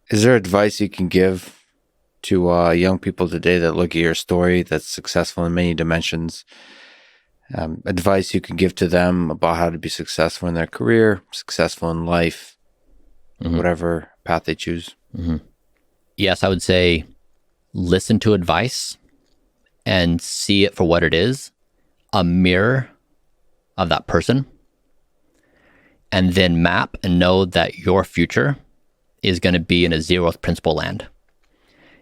Is there advice you can give to young people today that look at your story that's successful in many dimensions? Advice you can give to them about how to be successful in their career, successful in life, whatever path they choose? Yes, I would say listen to advice and see it for what it is, a mirror of that person, and then map and know that your future is going to be in a zeroth principle land.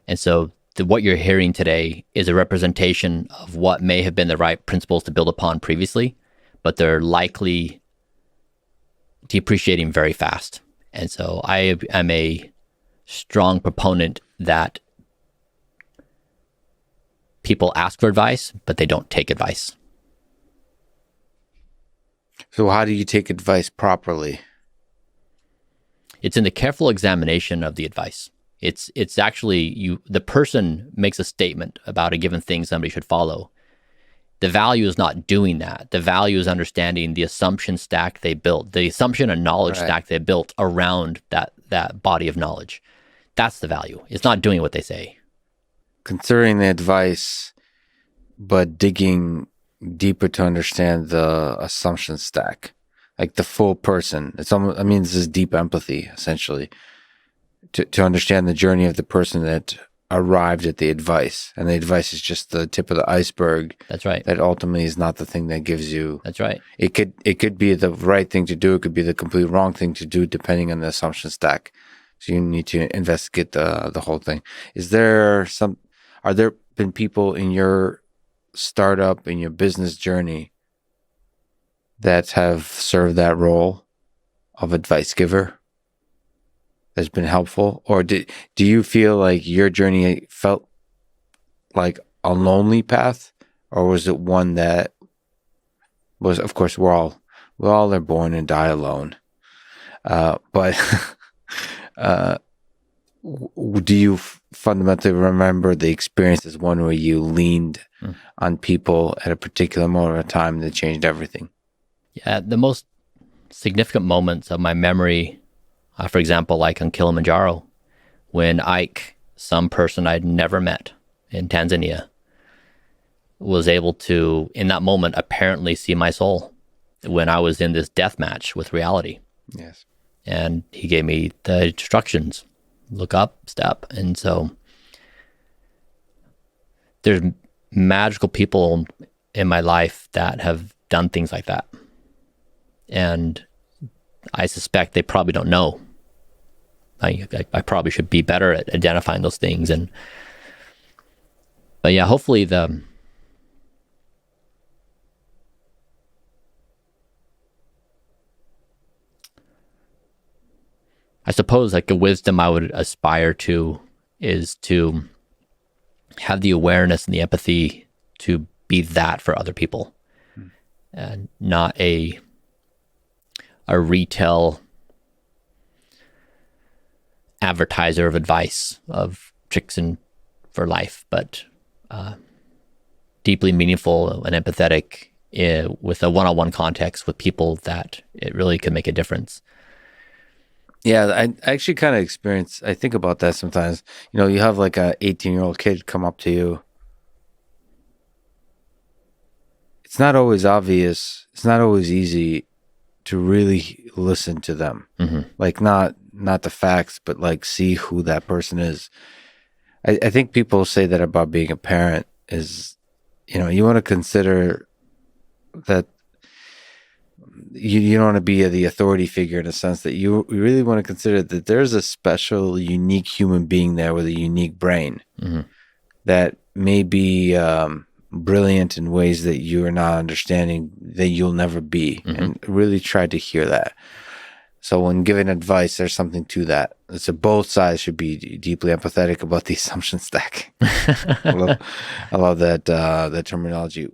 And so what you're hearing today is a representation of what may have been the right principles to build upon previously, but they're likely depreciating very fast. And so I am a strong proponent that people ask for advice, but they don't take advice. So how do you take advice properly? It's in the careful examination of the advice. It's actually the person makes a statement about a given thing somebody should follow. The value is not doing that. The value is understanding the assumption stack they built, the assumption and knowledge stack they built around that body of knowledge. That's the value. It's not doing what they say. Considering the advice, but digging deeper to understand the assumption stack, like the full person. It's almost, this is deep empathy, essentially, to understand the journey of the person that arrived at the advice. And the advice is just the tip of the iceberg. That's right. That ultimately is not the thing that gives you. That's right. It could be the right thing to do. It could be the complete wrong thing to do, depending on the assumption stack. So you need to investigate the whole thing. Are there been people in your startup, in your business journey, that have served that role of advice giver that's been helpful? Or do you feel like your journey felt like a lonely path, or was it one that was, of course, we all are born and die alone, but do you fundamentally remember the experience as one where you leaned on people at a particular moment of time that changed everything? Yeah, the most significant moments of my memory, for example, like on Kilimanjaro, when Ike, some person I'd never met in Tanzania, was able to, in that moment, apparently see my soul when I was in this death match with reality. Yes. And he gave me the instructions, look up, step. And so there's magical people in my life that have done things like that. And I suspect they probably don't know. I probably should be better at identifying those things. But yeah, hopefully I suppose like a wisdom I would aspire to is to have the awareness and the empathy to be that for other people, and not a retail advertiser of advice, of tricks for life, but deeply meaningful and empathetic with a one-on-one context with people that it really could make a difference. Yeah, I actually kind of I think about that sometimes. You have like a 18-year-old kid come up to you. It's not always obvious. It's not always easy to really listen to them. Like not the facts, but like see who that person is. I think people say that about being a parent is, you want to consider that you don't want to be the authority figure, in a sense that you really want to consider that there's a special, unique human being there with a unique brain that may be brilliant in ways that you are not understanding, that you'll never be, and really try to hear that. So when giving advice, there's something to that. So both sides should be deeply empathetic about the assumption stack. I love that terminology.